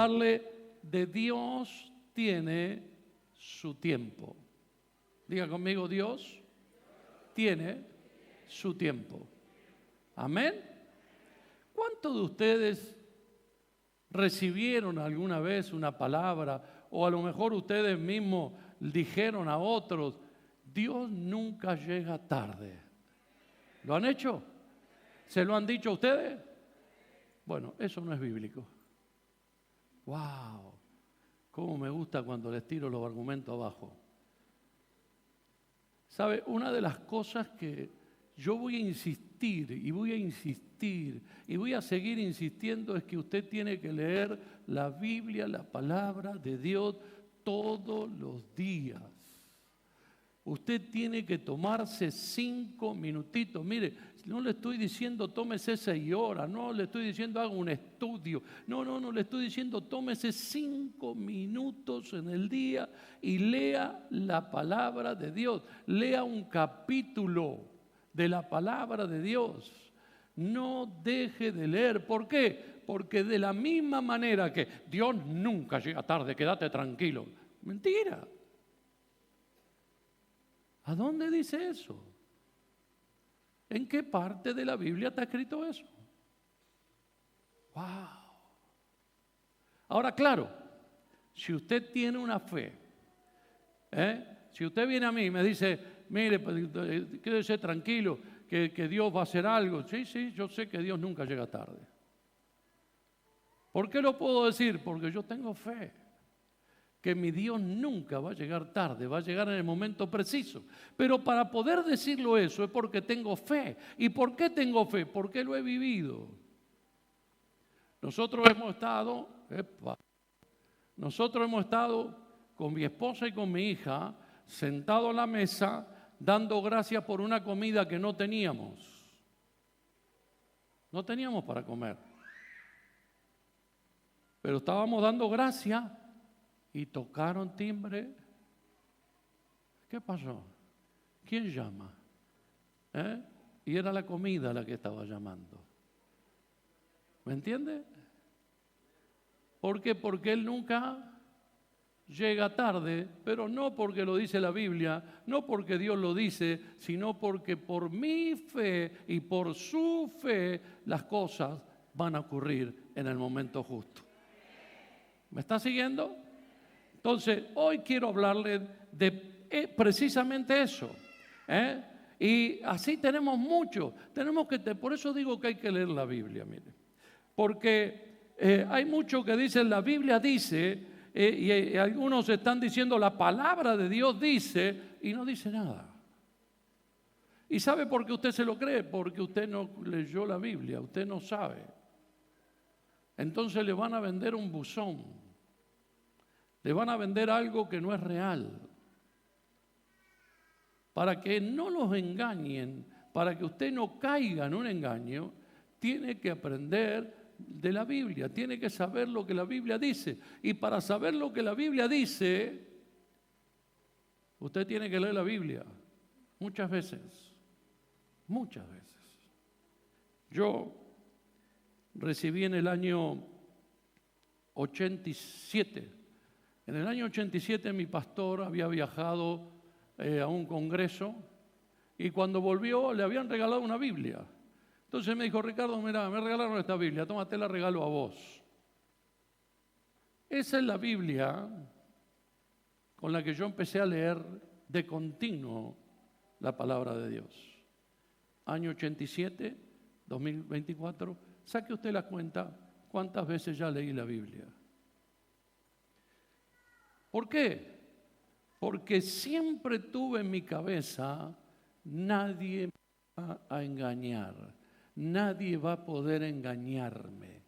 hablarle de Dios tiene su tiempo. Diga conmigo, Dios tiene su tiempo. Amén. ¿Cuántos de ustedes recibieron alguna vez una palabra o a lo mejor ustedes mismos dijeron a otros, Dios nunca llega tarde? ¿Lo han hecho? ¿Se lo han dicho a ustedes? Bueno, eso no es bíblico. ¡Wow! Cómo me gusta cuando les tiro los argumentos abajo. ¿Sabe? Una de las cosas que yo voy a insistir y voy a insistir y voy a seguir insistiendo es que usted tiene que leer la Biblia, la palabra de Dios todos los días. Usted tiene que tomarse 5 minutitos. Mire, no le estoy diciendo tómese 6 horas, no le estoy diciendo haga un estudio. No, le estoy diciendo tómese 5 minutos en el día y lea la palabra de Dios. Lea un capítulo de la palabra de Dios. No deje de leer. ¿Por qué? Porque de la misma manera que Dios nunca llega tarde, quédate tranquilo. Mentira. ¿A dónde dice eso? ¿En qué parte de la Biblia está escrito eso? ¡Wow! Ahora, claro, si usted tiene una fe, si usted viene a mí y me dice, mire, quédese tranquilo, que Dios va a hacer algo. Sí, yo sé que Dios nunca llega tarde. ¿Por qué lo puedo decir? Porque yo tengo fe. Que mi Dios nunca va a llegar tarde, va a llegar en el momento preciso. Pero para poder decirlo eso es porque tengo fe. ¿Y por qué tengo fe? Porque lo he vivido. Nosotros hemos estado con mi esposa y con mi hija sentados a la mesa dando gracias por una comida que no teníamos. No teníamos para comer. Pero estábamos dando gracias. Y tocaron timbre. ¿Qué pasó? ¿Quién llama? Y era la comida la que estaba llamando. ¿Me entiende? ¿Por qué? Porque Él nunca llega tarde, pero no porque lo dice la Biblia, no porque Dios lo dice, sino porque por mi fe y por su fe las cosas van a ocurrir en el momento justo. ¿Me está siguiendo? Entonces, hoy quiero hablarle de precisamente eso. Y así tenemos mucho. Por eso digo que hay que leer la Biblia, mire. Porque hay mucho que dice, la Biblia dice, y algunos están diciendo, la palabra de Dios dice, y no dice nada. ¿Y sabe por qué usted se lo cree? Porque usted no leyó la Biblia, usted no sabe. Entonces le van a vender un buzón. Le van a vender algo que no es real. Para que no los engañen, para que usted no caiga en un engaño, tiene que aprender de la Biblia, tiene que saber lo que la Biblia dice. Y para saber lo que la Biblia dice, usted tiene que leer la Biblia muchas veces. Muchas veces. Yo recibí en el año 87. En el año 87 mi pastor había viajado a un congreso y cuando volvió le habían regalado una Biblia. Entonces me dijo, Ricardo, mira, me regalaron esta Biblia, tómate, la regalo a vos. Esa es la Biblia con la que yo empecé a leer de continuo la palabra de Dios. Año 87, 2024, saque usted la cuenta cuántas veces ya leí la Biblia. ¿Por qué? Porque siempre tuve en mi cabeza, nadie me va a engañar, nadie va a poder engañarme,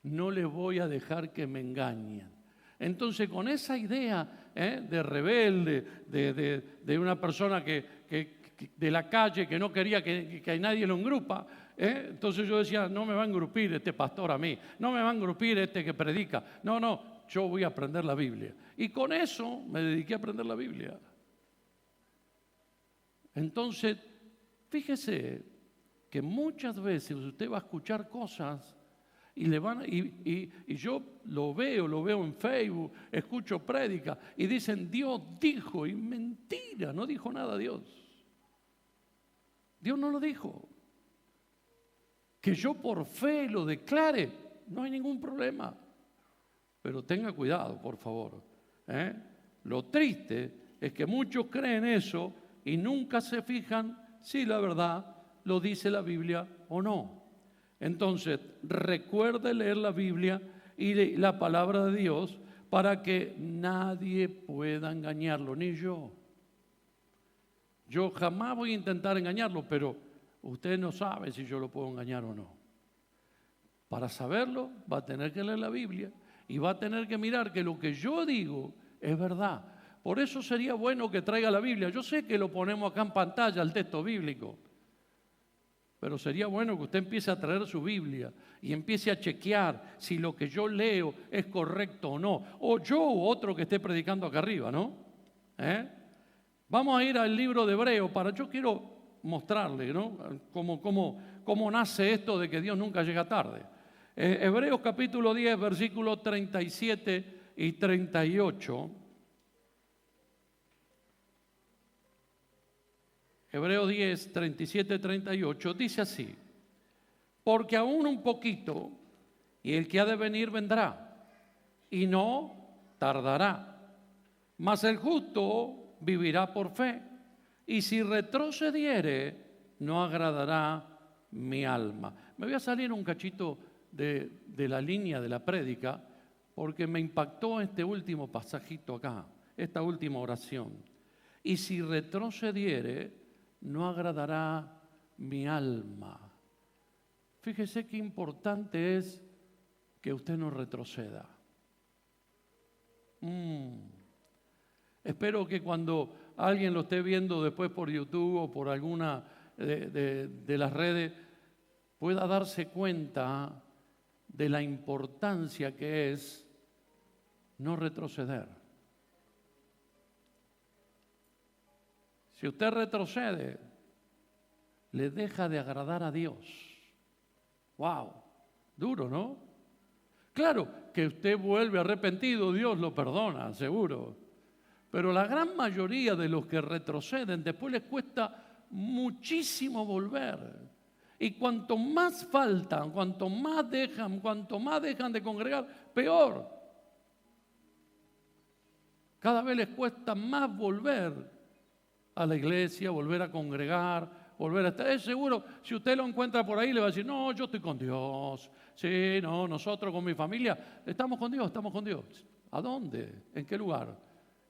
no le voy a dejar que me engañen. Entonces, con esa idea de rebelde, de una persona que de la calle que no quería que nadie lo engrupa, entonces yo decía, no me va a engrupir este pastor a mí, no me va a engrupir este que predica, no, yo voy a aprender la Biblia. Y con eso me dediqué a aprender la Biblia. Entonces, fíjese que muchas veces usted va a escuchar cosas y yo lo veo en Facebook, escucho prédica y dicen Dios dijo, y mentira, no dijo nada Dios. Dios no lo dijo. Que yo por fe lo declare, no hay ningún problema. Pero tenga cuidado, por favor. Lo triste es que muchos creen eso y nunca se fijan si la verdad lo dice la Biblia o no. Entonces, recuerde leer la Biblia y la palabra de Dios para que nadie pueda engañarlo, ni yo. Yo jamás voy a intentar engañarlo, pero usted no sabe si yo lo puedo engañar o no. Para saberlo, va a tener que leer la Biblia y va a tener que mirar que lo que yo digo es verdad. Por eso sería bueno que traiga la Biblia. Yo sé que lo ponemos acá en pantalla, el texto bíblico, pero sería bueno que usted empiece a traer su Biblia y empiece a chequear si lo que yo leo es correcto o no. O yo u otro que esté predicando acá arriba, ¿no? Vamos a ir al libro de Hebreos yo quiero mostrarle, ¿no? Cómo nace esto de que Dios nunca llega tarde. Hebreos capítulo 10, versículos 37 y 38. Hebreos 10, 37, 38, dice así: porque aún un poquito, y el que ha de venir vendrá, y no tardará. Mas el justo vivirá por fe, y si retrocediere, no agradará mi alma. Me voy a salir un cachito de la línea de la prédica, porque me impactó este último pasajito acá, esta última oración. Y si retrocediere, no agradará mi alma. Fíjese qué importante es que usted no retroceda. Espero que cuando alguien lo esté viendo después por YouTube o por alguna de las redes, pueda darse cuenta de la importancia que es no retroceder. Si usted retrocede, le deja de agradar a Dios. ¡Wow! Duro, ¿no? Claro que usted vuelve arrepentido, Dios lo perdona, seguro. Pero la gran mayoría de los que retroceden, después les cuesta muchísimo volver. Y cuanto más faltan, cuanto más dejan de congregar, peor. Cada vez les cuesta más volver a la iglesia, volver a congregar, volver a estar. Es seguro, si usted lo encuentra por ahí, le va a decir, no, yo estoy con Dios. Sí, no, nosotros con mi familia estamos con Dios, estamos con Dios. ¿A dónde? ¿En qué lugar?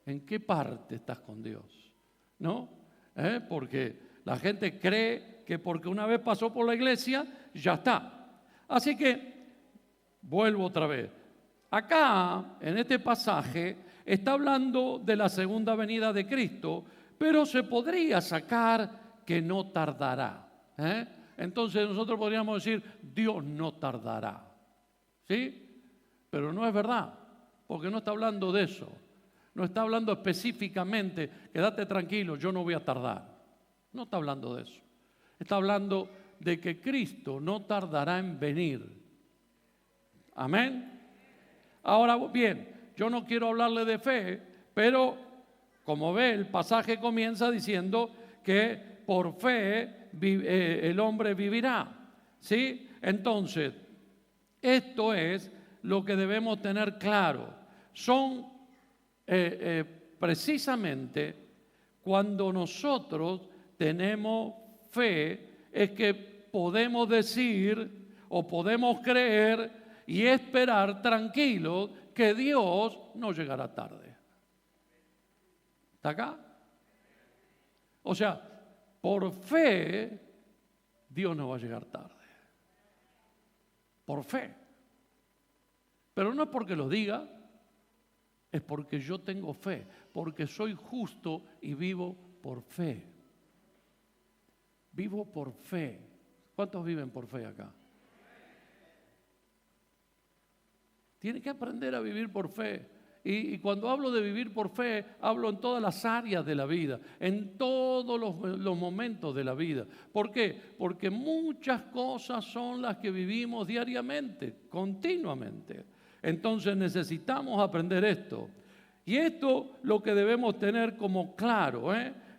¿En qué parte estás con Dios? ¿No? Porque la gente cree que porque una vez pasó por la iglesia, ya está. Así que, vuelvo otra vez. Acá, en este pasaje, está hablando de la segunda venida de Cristo, pero se podría sacar que no tardará. Entonces nosotros podríamos decir, Dios no tardará. ¿Sí? Pero no es verdad, porque no está hablando de eso. No está hablando específicamente, quédate tranquilo, yo no voy a tardar. No está hablando de eso. Está hablando de que Cristo no tardará en venir. Amén. Ahora bien, yo no quiero hablarle de fe, pero como ve, el pasaje comienza diciendo que por fe el hombre vivirá. ¿Sí? Entonces, esto es lo que debemos tener claro. Son precisamente cuando nosotros tenemos fe, es que podemos decir o podemos creer y esperar tranquilos que Dios no llegará tarde. ¿Está acá? O sea, por fe, Dios no va a llegar tarde. Por fe. Pero no es porque lo diga, es porque yo tengo fe, porque soy justo y vivo por fe. Vivo por fe. ¿Cuántos viven por fe acá? Tiene que aprender a vivir por fe Y cuando hablo de vivir por fe, hablo en todas las áreas de la vida, en todos los momentos de la vida. ¿Por qué? Porque muchas cosas son las que vivimos diariamente, continuamente. Entonces necesitamos aprender esto. Y esto lo que debemos tener como claro,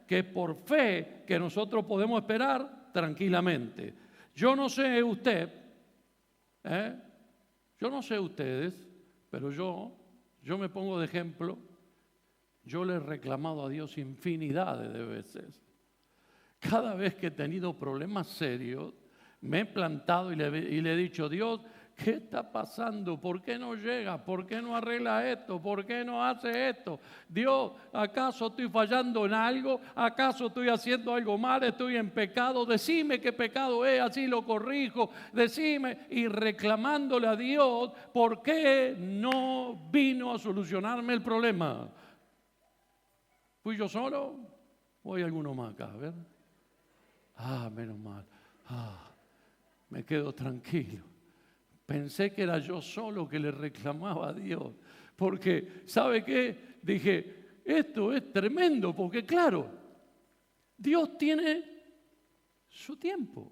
que por fe que nosotros podemos esperar tranquilamente. Yo no sé usted, yo no sé ustedes, pero yo me pongo de ejemplo. Yo le he reclamado a Dios infinidades de veces. Cada vez que he tenido problemas serios, me he plantado y le he dicho: Dios, ¿qué está pasando? ¿Por qué no llega? ¿Por qué no arregla esto? ¿Por qué no hace esto? Dios, ¿acaso estoy fallando en algo? ¿Acaso estoy haciendo algo mal? ¿Estoy en pecado? Decime qué pecado es, así lo corrijo. Decime, y reclamándole a Dios, ¿por qué no vino a solucionarme el problema? ¿Fui yo solo? ¿O hay alguno más acá? A ver. Menos mal. Me quedo tranquilo. Pensé que era yo solo que le reclamaba a Dios. Porque, ¿sabe qué? Dije, esto es tremendo, porque claro, Dios tiene su tiempo.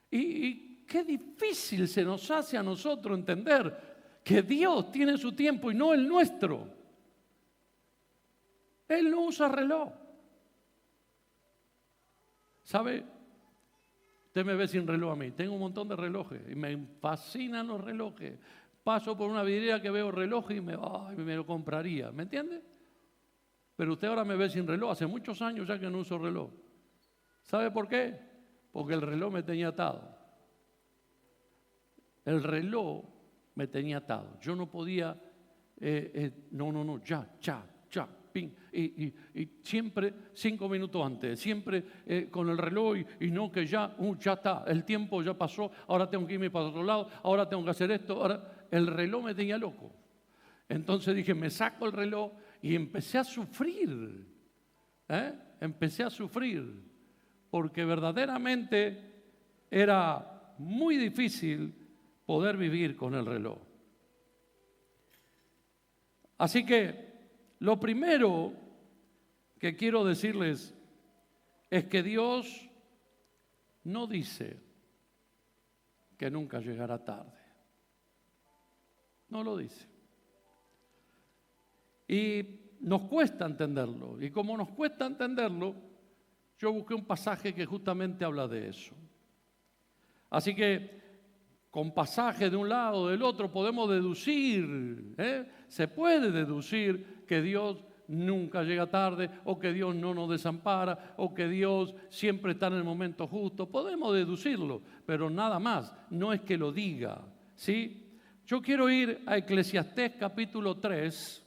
Y qué difícil se nos hace a nosotros entender que Dios tiene su tiempo y no el nuestro. Él no usa reloj. ¿Sabe? Usted me ve sin reloj a mí. Tengo un montón de relojes y me fascinan los relojes. Paso por una vidriera que veo reloj y me lo compraría. ¿Me entiende? Pero usted ahora me ve sin reloj. Hace muchos años ya que no uso reloj. ¿Sabe por qué? Porque el reloj me tenía atado. El reloj me tenía atado. Yo no podía, ya. Ping, y siempre 5 minutos antes, siempre con el reloj y no que ya está, el tiempo ya pasó, ahora tengo que irme para otro lado, ahora tengo que hacer esto, ahora el reloj me tenía loco. Entonces dije, me saco el reloj y empecé a sufrir, porque verdaderamente era muy difícil poder vivir con el reloj. Así que lo primero que quiero decirles es que Dios no dice que nunca llegará tarde. No lo dice. Y nos cuesta entenderlo. Y como nos cuesta entenderlo, yo busqué un pasaje que justamente habla de eso. Así que con pasajes de un lado o del otro podemos deducir, se puede deducir que Dios nunca llega tarde, o que Dios no nos desampara, o que Dios siempre está en el momento justo. Podemos deducirlo, pero nada más, no es que lo diga, ¿sí? Yo quiero ir a Eclesiastés capítulo 3,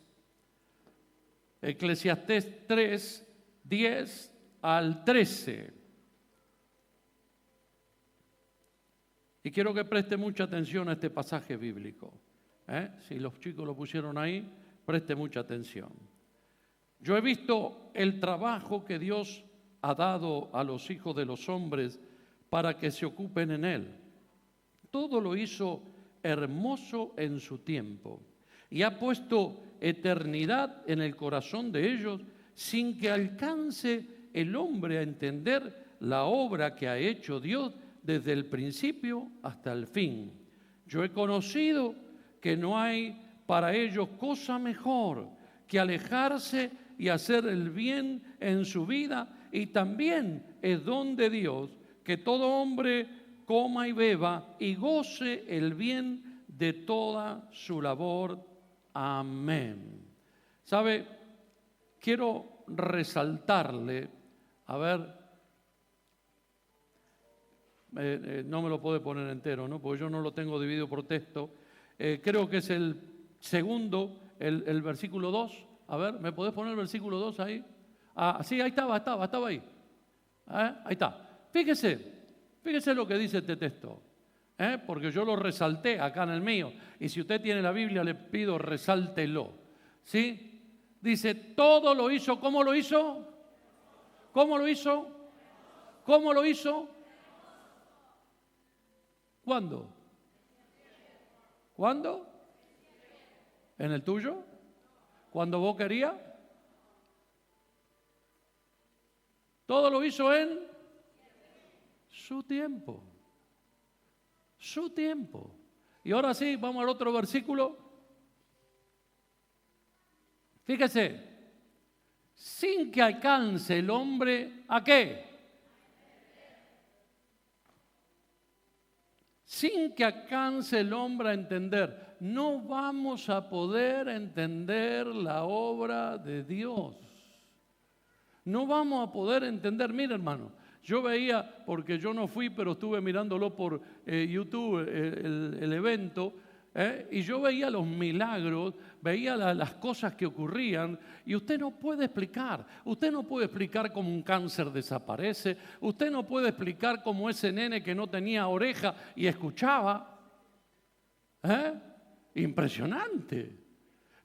Eclesiastés 3, 10 al 13. Y quiero que preste mucha atención a este pasaje bíblico. Si los chicos lo pusieron ahí, preste mucha atención. Yo he visto el trabajo que Dios ha dado a los hijos de los hombres para que se ocupen en él. Todo lo hizo hermoso en su tiempo y ha puesto eternidad en el corazón de ellos sin que alcance el hombre a entender la obra que ha hecho Dios desde el principio hasta el fin. Yo he conocido que no hay para ellos cosa mejor que alejarse y hacer el bien en su vida, y también es don de Dios que todo hombre coma y beba y goce el bien de toda su labor. Amén. ¿Sabe? Quiero resaltarle, a ver, no me lo puede poner entero, ¿no? Porque yo no lo tengo dividido por texto. Creo que es el segundo, el versículo 2. A ver, ¿me podés poner el versículo 2 ahí? Sí, ahí estaba ahí. Ahí está. Fíjese lo que dice este texto. Porque yo lo resalté acá en el mío. Y si usted tiene la Biblia, le pido resáltelo. ¿Sí? Dice, todo lo hizo. ¿Cómo lo hizo? ¿Cómo lo hizo? ¿Cómo lo hizo? ¿Cuándo? ¿Cuándo? ¿En el tuyo? cuando vos querías. Todo lo hizo en su tiempo. Su tiempo. Y ahora sí, vamos al otro versículo. Fíjese, sin que alcance el hombre, ¿a qué? Sin que alcance el hombre a entender. No vamos a poder entender la obra de Dios. No vamos a poder entender. Mira, hermano, yo veía, porque yo no fui, pero estuve mirándolo por YouTube, el evento, y yo veía los milagros, veía las cosas que ocurrían, y usted no puede explicar. Usted no puede explicar cómo un cáncer desaparece. Usted no puede explicar cómo ese nene que no tenía oreja y escuchaba. Impresionante.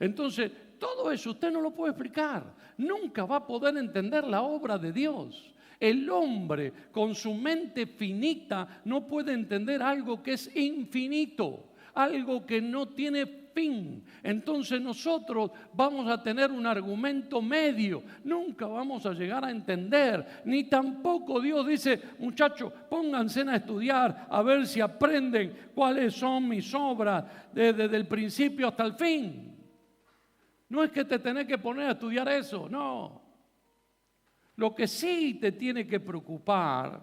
Entonces, todo eso usted no lo puede explicar. Nunca va a poder entender la obra de Dios. El hombre con su mente finita no puede entender algo que es infinito, algo que no tiene fin. Entonces nosotros vamos a tener un argumento medio. Nunca vamos a llegar a entender, ni tampoco Dios dice, muchachos, pónganse a estudiar a ver si aprenden cuáles son mis obras desde el principio hasta el fin. No es que te tenés que poner a estudiar eso, no. Lo que sí te tiene que preocupar,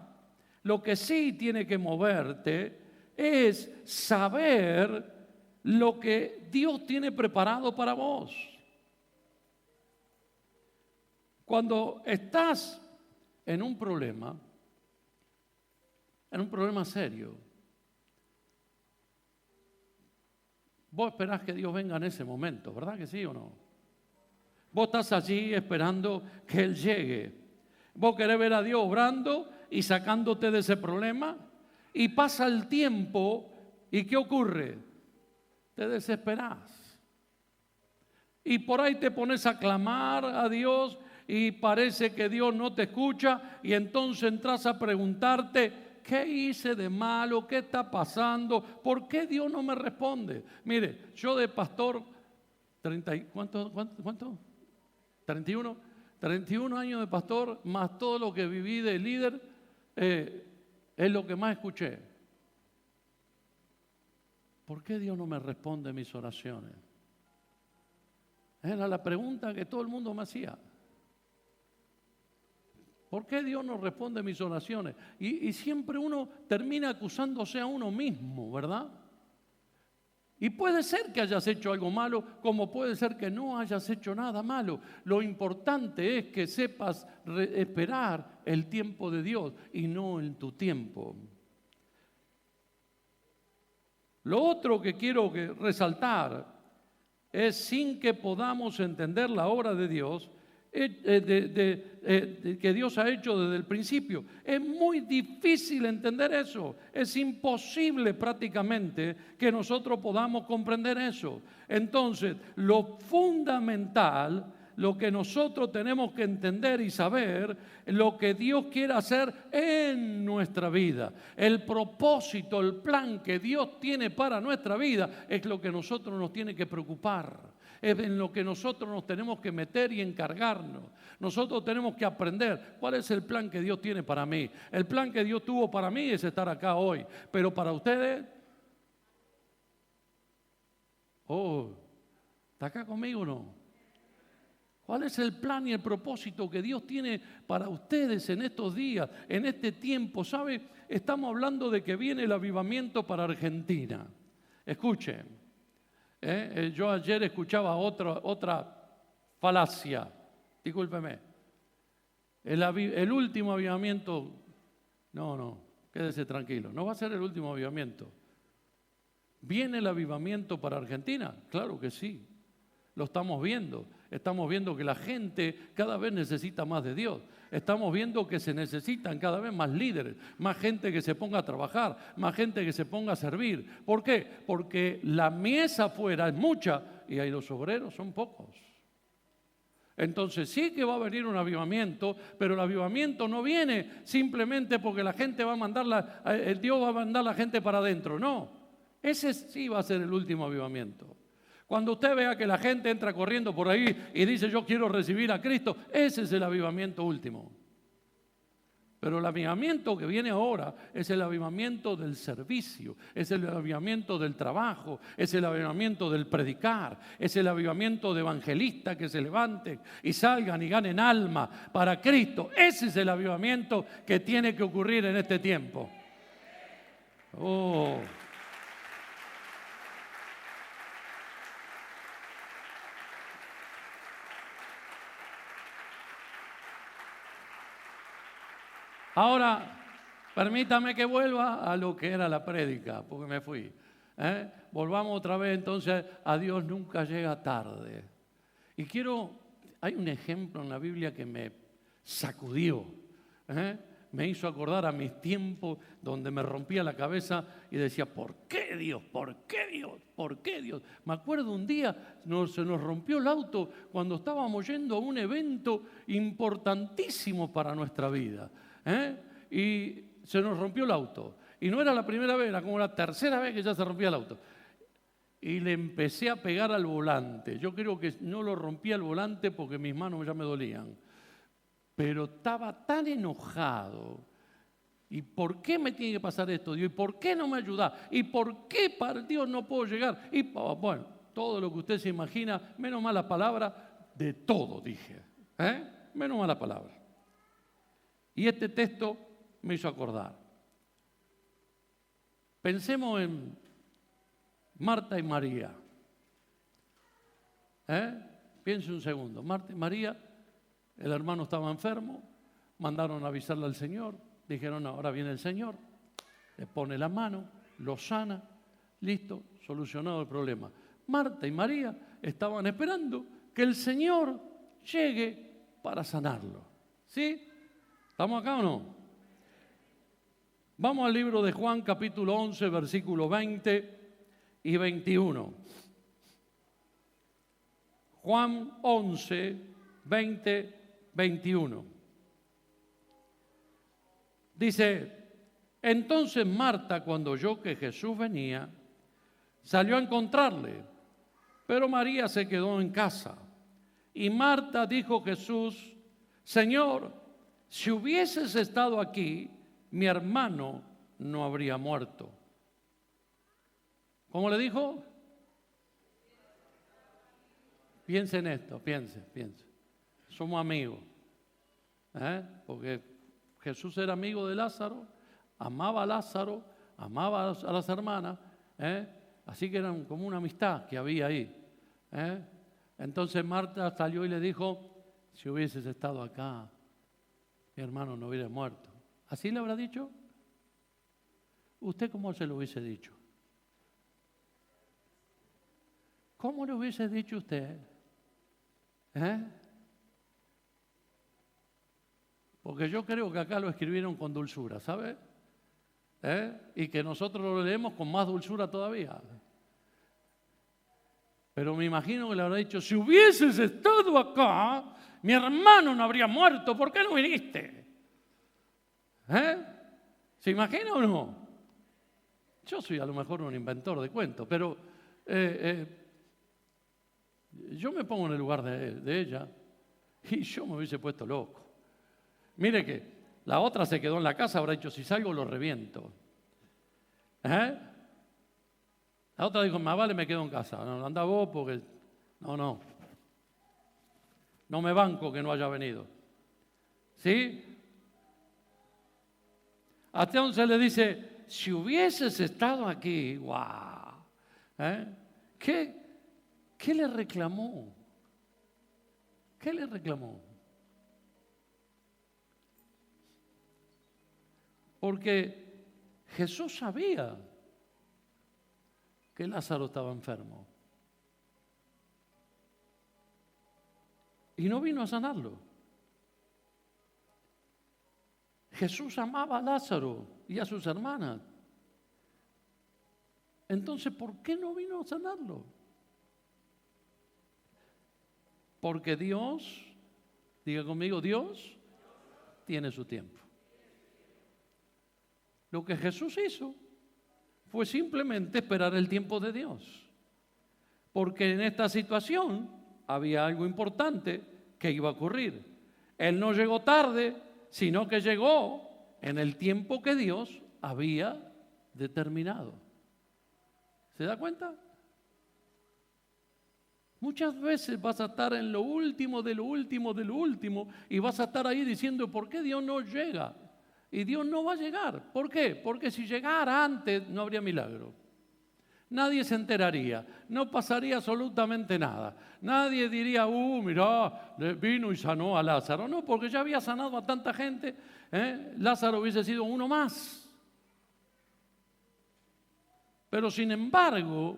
lo que sí tiene que moverte, es saber lo que Dios tiene preparado para vos. Cuando estás en un problema serio, vos esperás que Dios venga en ese momento, ¿verdad que sí o no? Vos estás allí esperando que Él llegue. Vos querés ver a Dios obrando y sacándote de ese problema. Y pasa el tiempo y ¿qué ocurre? Te desesperás. Y por ahí te pones a clamar a Dios y parece que Dios no te escucha. Y entonces entras a preguntarte, ¿qué hice de malo? ¿Qué está pasando? ¿Por qué Dios no me responde? Mire, yo de pastor, ¿cuánto? 31 años de pastor, más todo lo que viví de líder, es lo que más escuché. ¿Por qué Dios no me responde mis oraciones? Era la pregunta que todo el mundo me hacía. ¿Por qué Dios no responde mis oraciones? Y siempre uno termina acusándose a uno mismo, ¿verdad? Y puede ser que hayas hecho algo malo, como puede ser que no hayas hecho nada malo. Lo importante es que sepas esperar el tiempo de Dios y no en tu tiempo. Lo otro que quiero resaltar es, sin que podamos entender la obra de Dios, que Dios ha hecho desde el principio. Es muy difícil entender eso. Es imposible prácticamente que nosotros podamos comprender eso. Entonces, lo fundamental, lo que nosotros tenemos que entender y saber, lo que Dios quiere hacer en nuestra vida. El propósito, el plan que Dios tiene para nuestra vida es lo que nosotros nos tiene que preocupar. Es en lo que nosotros nos tenemos que meter y encargarnos. Nosotros tenemos que aprender cuál es el plan que Dios tiene para mí. El plan que Dios tuvo para mí es estar acá hoy. Pero para ustedes, ¿está acá conmigo o no? ¿Cuál es el plan y el propósito que Dios tiene para ustedes en estos días, en este tiempo? ¿Sabe? Estamos hablando de que viene el avivamiento para Argentina. Escuchen. Yo ayer escuchaba otra falacia, discúlpeme. El último avivamiento, no, quédese tranquilo, no va a ser el último avivamiento. ¿Viene el avivamiento para Argentina? Claro que sí, lo estamos viendo. Estamos viendo que la gente cada vez necesita más de Dios. Estamos viendo que se necesitan cada vez más líderes, más gente que se ponga a trabajar, más gente que se ponga a servir. ¿Por qué? Porque la mies afuera es mucha y ahí los obreros son pocos. Entonces sí que va a venir un avivamiento, pero el avivamiento no viene simplemente porque la gente va a mandar Dios va a mandar la gente para adentro. No, ese sí va a ser el último avivamiento. Cuando usted vea que la gente entra corriendo por ahí y dice yo quiero recibir a Cristo, ese es el avivamiento último. Pero el avivamiento que viene ahora es el avivamiento del servicio, es el avivamiento del trabajo, es el avivamiento del predicar, es el avivamiento de evangelistas que se levanten y salgan y ganen alma para Cristo. Ese es el avivamiento que tiene que ocurrir en este tiempo. Oh. Ahora, permítame que vuelva a lo que era la prédica, porque me fui. Volvamos otra vez entonces a Dios nunca llega tarde. Y hay un ejemplo en la Biblia que me sacudió, me hizo acordar a mis tiempos donde me rompía la cabeza y decía, ¿por qué Dios? ¿Por qué Dios? ¿Por qué Dios? Me acuerdo un día se nos rompió el auto cuando estábamos yendo a un evento importantísimo para nuestra vida. Y se nos rompió el auto. Y no era la primera vez, era como la tercera vez que ya se rompía el auto. Y le empecé a pegar al volante. Yo creo que no lo rompía el volante porque mis manos ya me dolían. Pero estaba tan enojado. ¿Y por qué me tiene que pasar esto, Dios? ¿Y por qué no me ayuda? ¿Y por qué para Dios no puedo llegar? Y bueno, todo lo que usted se imagina, menos mala palabra, de todo dije. Menos mala palabra. Y este texto me hizo acordar. Pensemos en Marta y María. Piense un segundo. Marta y María, el hermano estaba enfermo, mandaron a avisarle al Señor, dijeron, no, ahora viene el Señor, le pone la mano, lo sana, listo, solucionado el problema. Marta y María estaban esperando que el Señor llegue para sanarlo. ¿Sí? ¿Estamos acá o no? Vamos al libro de Juan, capítulo 11, versículos 20 y 21. Juan 11, 20, 21. Dice, entonces Marta, cuando oyó que Jesús venía, salió a encontrarle, pero María se quedó en casa. Y Marta dijo a Jesús, Señor, si hubieses estado aquí, mi hermano no habría muerto. ¿Cómo le dijo? Piense en esto, piense. Somos amigos. Porque Jesús era amigo de Lázaro, amaba a Lázaro, amaba a las hermanas. Así que eran como una amistad que había ahí. Entonces Marta salió y le dijo, si hubieses estado acá, mi hermano no hubiera muerto. ¿Así le habrá dicho? ¿Usted cómo se lo hubiese dicho? ¿Cómo le hubiese dicho usted? Porque yo creo que acá lo escribieron con dulzura, ¿sabe? Y que nosotros lo leemos con más dulzura todavía. Pero me imagino que le habrá dicho, si hubieses estado acá, mi hermano no habría muerto, ¿por qué no viniste? ¿Se imagina o no? Yo soy a lo mejor un inventor de cuentos, pero yo me pongo en el lugar de ella y yo me hubiese puesto loco. Mire que la otra se quedó en la casa, habrá dicho, si salgo lo reviento. La otra dijo, más vale me quedo en casa. No, anda vos porque... No me banco que no haya venido. ¿Sí? Hasta entonces le dice, si hubieses estado aquí, ¡guau! ¿Qué le reclamó? ¿Qué le reclamó? Porque Jesús sabía que Lázaro estaba enfermo. Y no vino a sanarlo. Jesús amaba a Lázaro y a sus hermanas. Entonces, ¿por qué no vino a sanarlo? Porque Dios, diga conmigo, Dios tiene su tiempo. Lo que Jesús hizo fue simplemente esperar el tiempo de Dios. porque en esta situación había algo importante que iba a ocurrir. Él no llegó tarde, sino que llegó en el tiempo que Dios había determinado. ¿Se da cuenta? Muchas veces vas a estar en lo último, de lo último, de lo último, y vas a estar ahí diciendo, ¿por qué Dios no llega? Y Dios no va a llegar. ¿Por qué? Porque si llegara antes no habría milagro. Nadie se enteraría, no pasaría absolutamente nada. Nadie diría, mirá, vino y sanó a Lázaro. No, porque ya había sanado a tanta gente, Lázaro hubiese sido uno más. Pero sin embargo,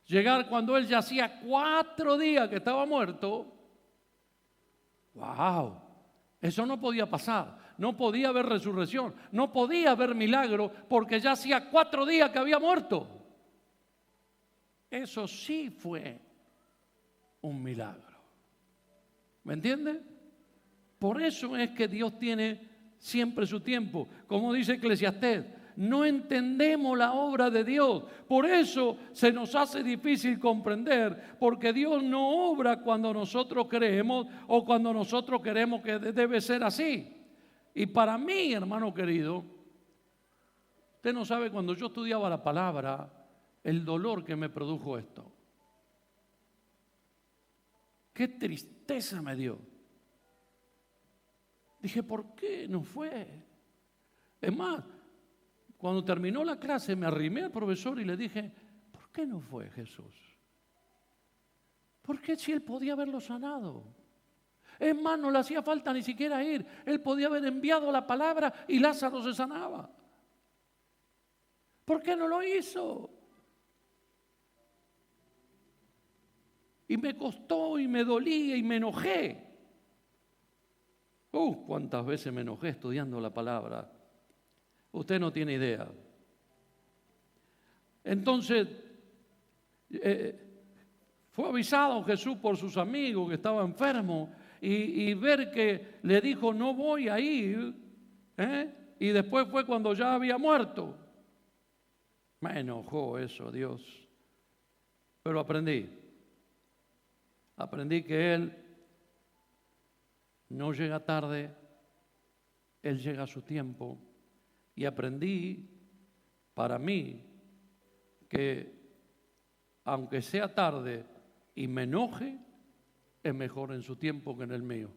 llegar cuando él ya hacía 4 días que estaba muerto, ¡wow! Eso no podía pasar, no podía haber resurrección, no podía haber milagro, porque ya hacía 4 días que había muerto. Eso sí fue un milagro. ¿Me entiende? Por eso es que Dios tiene siempre su tiempo. Como dice Eclesiastés, no entendemos la obra de Dios. Por eso se nos hace difícil comprender, porque Dios no obra cuando nosotros creemos o cuando nosotros queremos que debe ser así. Y para mí, hermano querido, usted no sabe, cuando yo estudiaba la palabra, el dolor que me produjo esto. Qué tristeza me dio. Dije, ¿por qué no fue? Es más, cuando terminó la clase me arrimé al profesor y le dije, ¿por qué no fue Jesús? ¿Por qué si él podía haberlo sanado? Es más, no le hacía falta ni siquiera ir. Él podía haber enviado la palabra y Lázaro se sanaba. ¿Por qué no lo hizo? Y me costó y me dolía y me enojé. Cuántas veces me enojé estudiando la palabra. Usted no tiene idea. Entonces, fue avisado Jesús por sus amigos que estaba enfermo y ver que le dijo, no voy a ir. Y después fue cuando ya había muerto. Me enojó eso, Dios. Pero aprendí. Aprendí que Él no llega tarde, Él llega a su tiempo. Y aprendí para mí que aunque sea tarde y me enoje, es mejor en su tiempo que en el mío.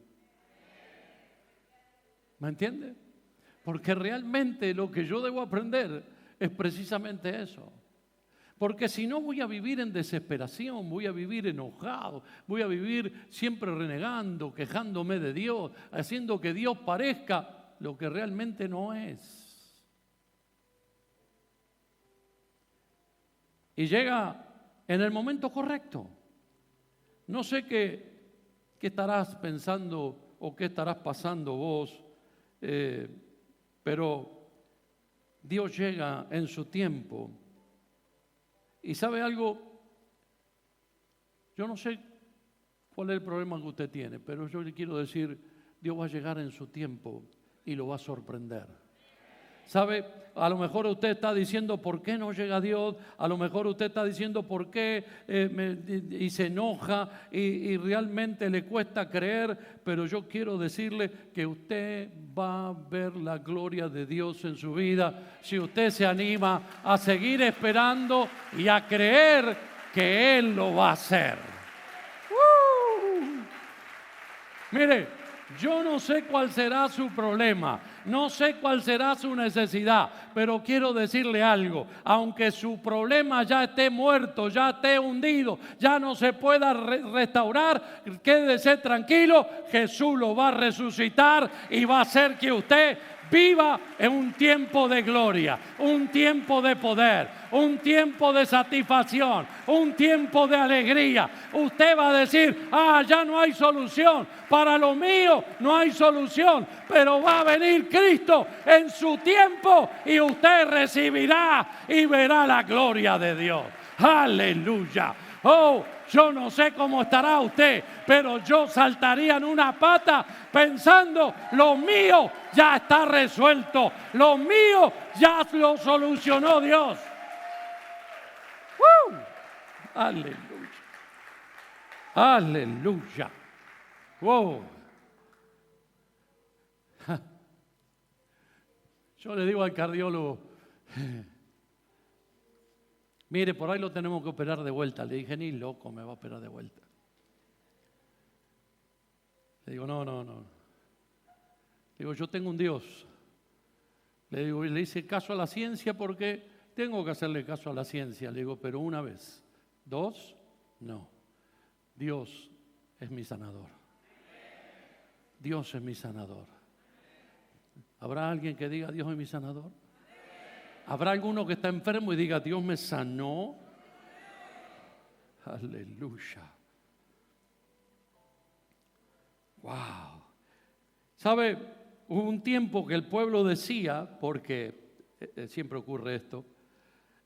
¿Me entiende? Porque realmente lo que yo debo aprender es precisamente eso. Porque si no voy a vivir en desesperación, voy a vivir enojado, voy a vivir siempre renegando, quejándome de Dios, haciendo que Dios parezca lo que realmente no es. Y llega en el momento correcto. No sé qué estarás pensando o qué estarás pasando vos, pero Dios llega en su tiempo. Y ¿sabe algo? Yo no sé cuál es el problema que usted tiene, pero yo le quiero decir, Dios va a llegar en su tiempo y lo va a sorprender. ¿Sabe? A lo mejor usted está diciendo, ¿por qué no llega Dios? A lo mejor usted está diciendo, ¿por qué? Y se enoja y realmente le cuesta creer, pero yo quiero decirle que usted va a ver la gloria de Dios en su vida si usted se anima a seguir esperando y a creer que Él lo va a hacer. Mire, yo no sé cuál será su problema, no sé cuál será su necesidad, pero quiero decirle algo, aunque su problema ya esté muerto, ya esté hundido, ya no se pueda restaurar, quédese tranquilo, Jesús lo va a resucitar y va a hacer que usted viva en un tiempo de gloria, un tiempo de poder, un tiempo de satisfacción, un tiempo de alegría. Usted va a decir, ya no hay solución, para lo mío no hay solución, pero va a venir Cristo en su tiempo y usted recibirá y verá la gloria de Dios. Aleluya. Yo no sé cómo estará usted, pero yo saltaría en una pata pensando, lo mío ya está resuelto, lo mío ya lo solucionó Dios. Aleluya. Aleluya. Wow. Yo le digo al cardiólogo, mire, por ahí lo tenemos que operar de vuelta. Le dije, ni loco me va a operar de vuelta. Le digo, no. Le digo, yo tengo un Dios. Le digo, y le hice caso a la ciencia porque tengo que hacerle caso a la ciencia. Le digo, pero una vez. 2, no. Dios es mi sanador. Dios es mi sanador. ¿Habrá alguien que diga, Dios es mi sanador? ¿Habrá alguno que está enfermo y diga, Dios me sanó? Aleluya. Wow. ¿Sabe? Hubo un tiempo que el pueblo decía, porque siempre ocurre esto,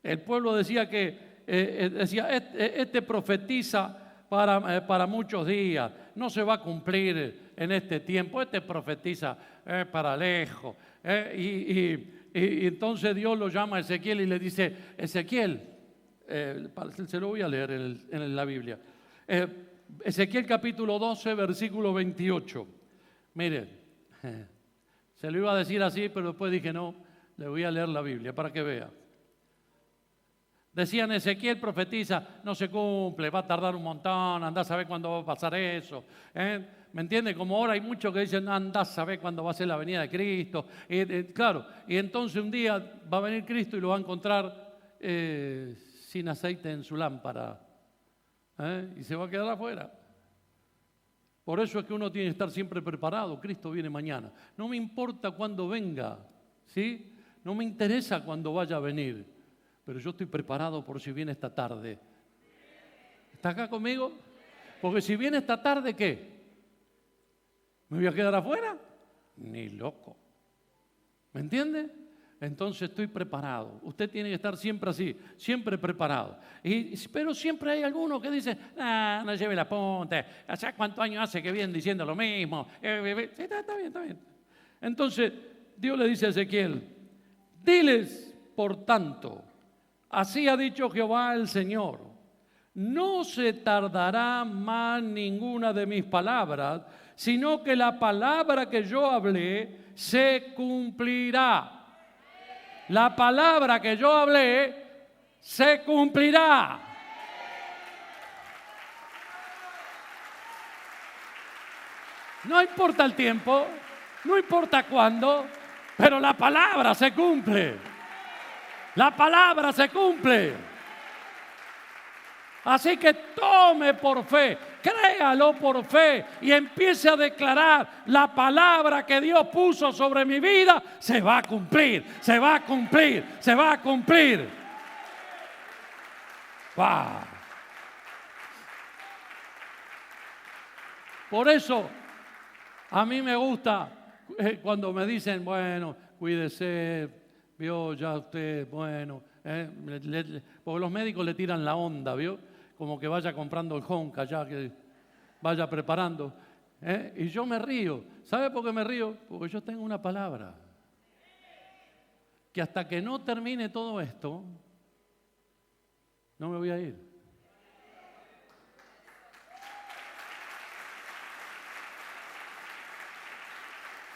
el pueblo decía que este profetiza para muchos días, no se va a cumplir en este tiempo, este profetiza para lejos. Y entonces Dios lo llama a Ezequiel y le dice, Ezequiel, se lo voy a leer en la Biblia, Ezequiel capítulo 12, versículo 28. Mire, se lo iba a decir así, pero después dije, no, le voy a leer la Biblia para que vea. Decían, Ezequiel profetiza, no se cumple, va a tardar un montón, andá a saber cuándo va a pasar eso. ¿Me entiende? Como ahora hay muchos que dicen, andá a saber cuándo va a ser la venida de Cristo. Claro, y entonces un día va a venir Cristo y lo va a encontrar sin aceite en su lámpara. Y se va a quedar afuera. Por eso es que uno tiene que estar siempre preparado. Cristo viene mañana. No me importa cuándo venga, ¿sí? No me interesa cuándo vaya a venir. Pero yo estoy preparado por si viene esta tarde. ¿Está acá conmigo? Porque si viene esta tarde, ¿qué? ¿Me voy a quedar afuera? Ni loco. ¿Me entiende? Entonces estoy preparado. Usted tiene que estar siempre así, siempre preparado. Pero siempre hay algunos que dicen, no lleve la punta, ¿hace cuántos años hace que vienen diciendo lo mismo? Sí, está bien. Entonces Dios le dice a Ezequiel, diles, por tanto, así ha dicho Jehová el Señor, no se tardará más ninguna de mis palabras, sino que la palabra que yo hablé se cumplirá. La palabra que yo hablé se cumplirá. No importa el tiempo, no importa cuándo, pero la palabra se cumple. La palabra se cumple. Así que tome por fe, créalo por fe y empiece a declarar la palabra que Dios puso sobre mi vida, se va a cumplir, se va a cumplir, se va a cumplir. ¡Wow! Por eso a mí me gusta cuando me dicen, bueno, cuídese, vio ya usted, bueno, porque los médicos le tiran la onda, vio, como que vaya comprando el Honka ya, que vaya preparando. Y yo me río. ¿Sabe por qué me río? Porque yo tengo una palabra. Que hasta que no termine todo esto, no me voy a ir.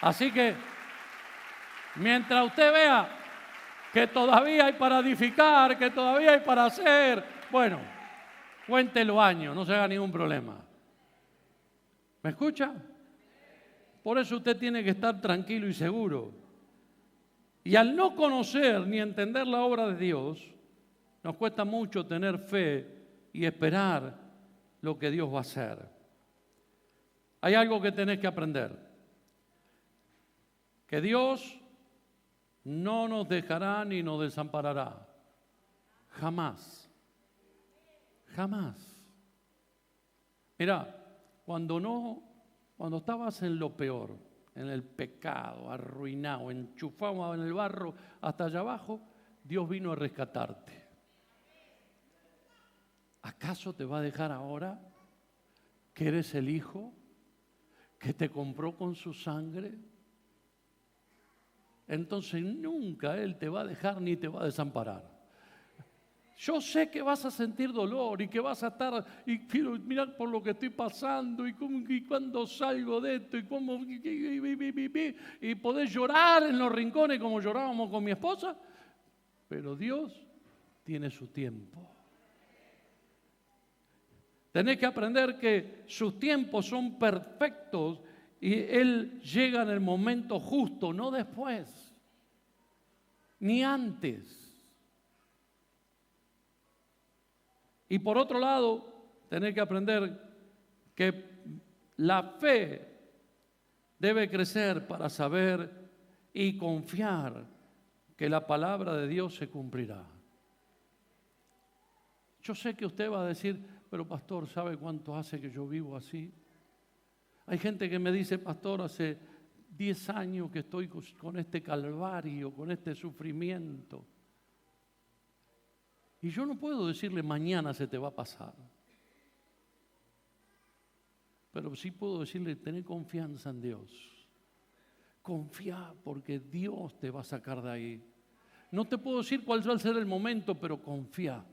Así que, mientras usted vea que todavía hay para edificar, que todavía hay para hacer, bueno, cuente los años, no se haga ningún problema. ¿Me escucha? Por eso usted tiene que estar tranquilo y seguro. Y al no conocer ni entender la obra de Dios, nos cuesta mucho tener fe y esperar lo que Dios va a hacer. Hay algo que tenés que aprender. Que Dios no nos dejará ni nos desamparará. Jamás. Jamás. Mira, cuando estabas en lo peor, en el pecado, arruinado, enchufado en el barro hasta allá abajo, Dios vino a rescatarte. ¿Acaso te va a dejar ahora que eres el hijo que te compró con su sangre? Entonces nunca Él te va a dejar ni te va a desamparar. Yo sé que vas a sentir dolor y que vas a estar, y quiero mirar por lo que estoy pasando, y cuándo salgo de esto, y podés llorar en los rincones como llorábamos con mi esposa, pero Dios tiene su tiempo. Tenés que aprender que sus tiempos son perfectos y Él llega en el momento justo, no después, ni antes. Y por otro lado, tenés que aprender que la fe debe crecer para saber y confiar que la palabra de Dios se cumplirá. Yo sé que usted va a decir, pero pastor, ¿sabe cuánto hace que yo vivo así? Hay gente que me dice, pastor, hace 10 años que estoy con este calvario, con este sufrimiento. Y yo no puedo decirle, mañana se te va a pasar. Pero sí puedo decirle, tener confianza en Dios. Confía porque Dios te va a sacar de ahí. No te puedo decir cuál va a ser el momento, pero confía.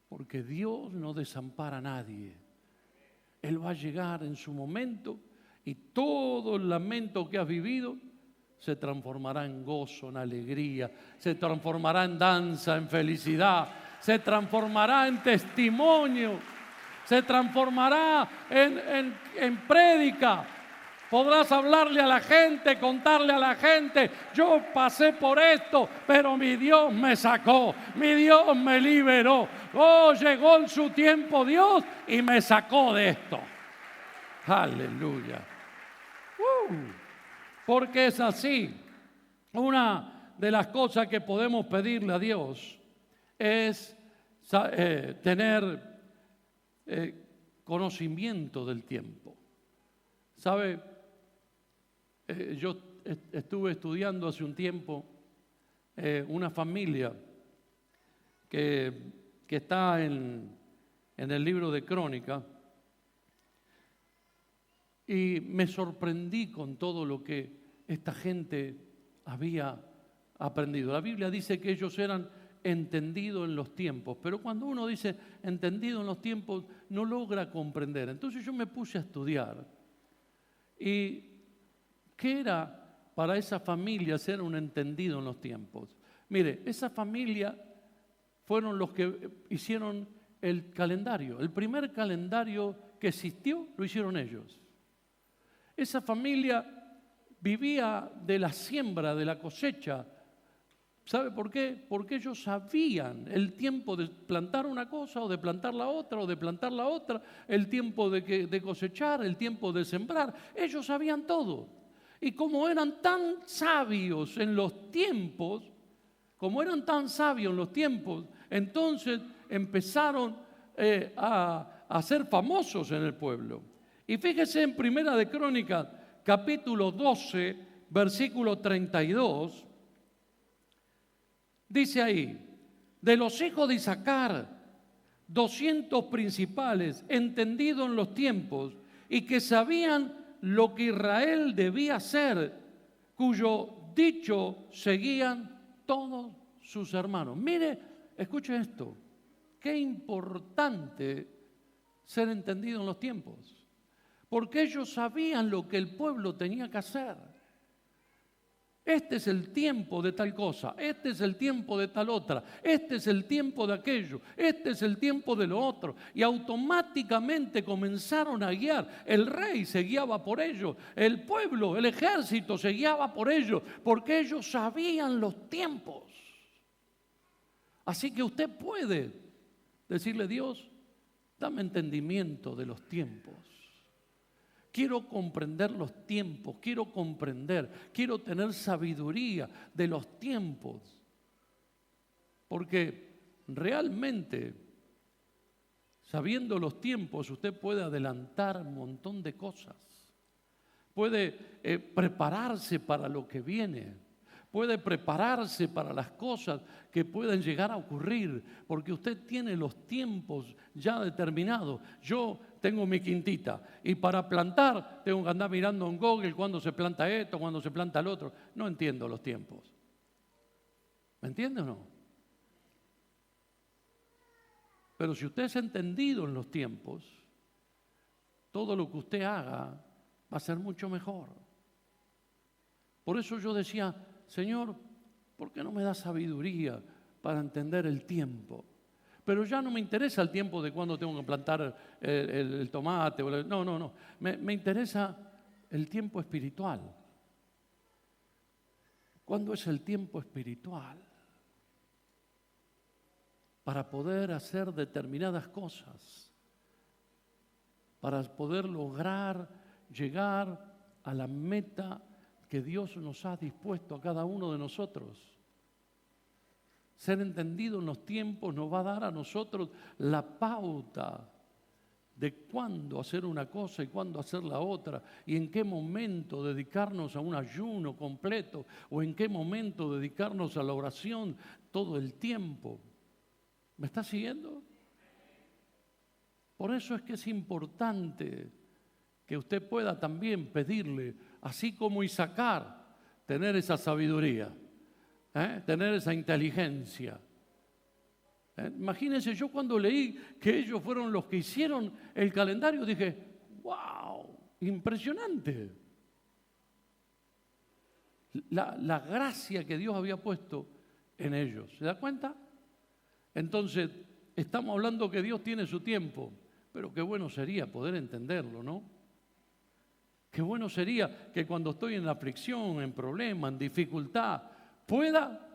Porque Dios no desampara a nadie. Él va a llegar en su momento y todo el lamento que has vivido se transformará en gozo, en alegría, se transformará en danza, en felicidad, se transformará en testimonio, se transformará en prédica. Podrás hablarle a la gente, contarle a la gente, yo pasé por esto, pero mi Dios me sacó, mi Dios me liberó. Oh, llegó en su tiempo Dios y me sacó de esto. Aleluya. Porque es así. Una de las cosas que podemos pedirle a Dios es tener conocimiento del tiempo. ¿Sabe? Yo estuve estudiando hace un tiempo una familia que está en el libro de Crónicas y me sorprendí con todo lo que esta gente había aprendido. La Biblia dice que ellos eran entendidos en los tiempos, pero cuando uno dice entendido en los tiempos no logra comprender. Entonces yo me puse a estudiar y ¿qué era para esa familia ser un entendido en los tiempos? Mire, esa familia fueron los que hicieron el calendario. El primer calendario que existió lo hicieron ellos. Esa familia vivía de la siembra, de la cosecha. ¿Sabe por qué? Porque ellos sabían el tiempo de plantar una cosa o de plantar la otra o de plantar la otra, el tiempo de cosechar, el tiempo de sembrar. Ellos sabían todo. Y como eran tan sabios en los tiempos, entonces empezaron a ser famosos en el pueblo. Y fíjese en Primera de Crónicas, capítulo 12, versículo 32, dice ahí, de los hijos de Isaacar, 200 principales, entendidos en los tiempos, y que sabían lo que Israel debía hacer, cuyo dicho seguían todos sus hermanos. Mire, escuche esto, qué importante ser entendido en los tiempos, porque ellos sabían lo que el pueblo tenía que hacer. Este es el tiempo de tal cosa, este es el tiempo de tal otra, este es el tiempo de aquello, este es el tiempo de lo otro. Y automáticamente comenzaron a guiar. El rey se guiaba por ellos, el pueblo, el ejército se guiaba por ellos, porque ellos sabían los tiempos. Así que usted puede decirle, Dios, dame entendimiento de los tiempos. Quiero comprender los tiempos, quiero tener sabiduría de los tiempos. Porque realmente, sabiendo los tiempos, usted puede adelantar un montón de cosas. Puede prepararse para lo que viene. Puede prepararse para las cosas que pueden llegar a ocurrir, porque usted tiene los tiempos ya determinados. Yo tengo mi quintita y para plantar tengo que andar mirando en Google cuándo se planta esto, cuándo se planta el otro. No entiendo los tiempos. ¿Me entiende o no? Pero si usted es entendido en los tiempos, todo lo que usted haga va a ser mucho mejor. Por eso yo decía, Señor, ¿por qué no me da sabiduría para entender el tiempo? Pero ya no me interesa el tiempo de cuando tengo que plantar el tomate. No. Me interesa el tiempo espiritual. ¿Cuándo es el tiempo espiritual? Para poder hacer determinadas cosas, para poder lograr llegar a la meta que Dios nos ha dispuesto a cada uno de nosotros. Ser entendido en los tiempos nos va a dar a nosotros la pauta de cuándo hacer una cosa y cuándo hacer la otra, y en qué momento dedicarnos a un ayuno completo, o en qué momento dedicarnos a la oración todo el tiempo. ¿Me está siguiendo? Por eso es que es importante que usted pueda también pedirle, así como Isaacar, tener esa sabiduría, tener esa inteligencia. Imagínense, yo cuando leí que ellos fueron los que hicieron el calendario, dije, wow, impresionante. La gracia que Dios había puesto en ellos. ¿Se da cuenta? Entonces, estamos hablando que Dios tiene su tiempo, pero qué bueno sería poder entenderlo, ¿no? Qué bueno sería que cuando estoy en aflicción, en problema, en dificultad, pueda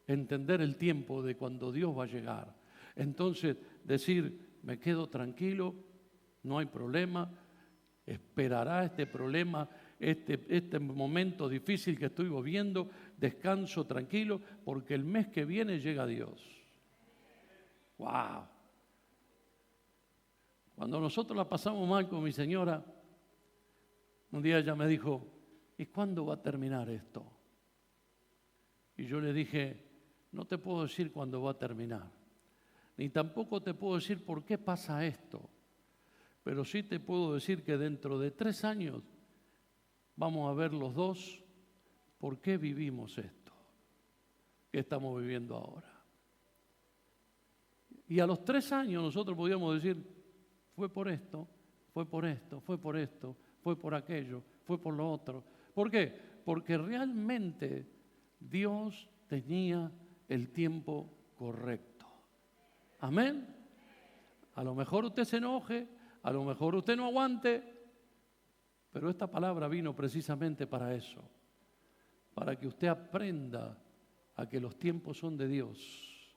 entender el tiempo de cuando Dios va a llegar. Entonces, decir, me quedo tranquilo, no hay problema, esperará este problema, este momento difícil que estoy viviendo, descanso tranquilo, porque el mes que viene llega Dios. ¡Wow! Cuando nosotros la pasamos mal con mi señora, un día ella me dijo, ¿y cuándo va a terminar esto? Y yo le dije, no te puedo decir cuándo va a terminar, ni tampoco te puedo decir por qué pasa esto, pero sí te puedo decir que dentro de 3 años vamos a ver los dos por qué vivimos esto que estamos viviendo ahora. Y a los 3 años nosotros podíamos decir, fue por esto, fue por esto, fue por esto, fue por aquello, fue por lo otro. ¿Por qué? Porque realmente Dios tenía el tiempo correcto. Amén. A lo mejor usted se enoje, a lo mejor usted no aguante, pero esta palabra vino precisamente para eso, para que usted aprenda a que los tiempos son de Dios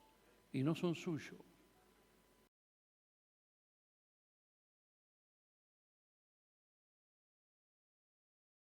y no son suyos.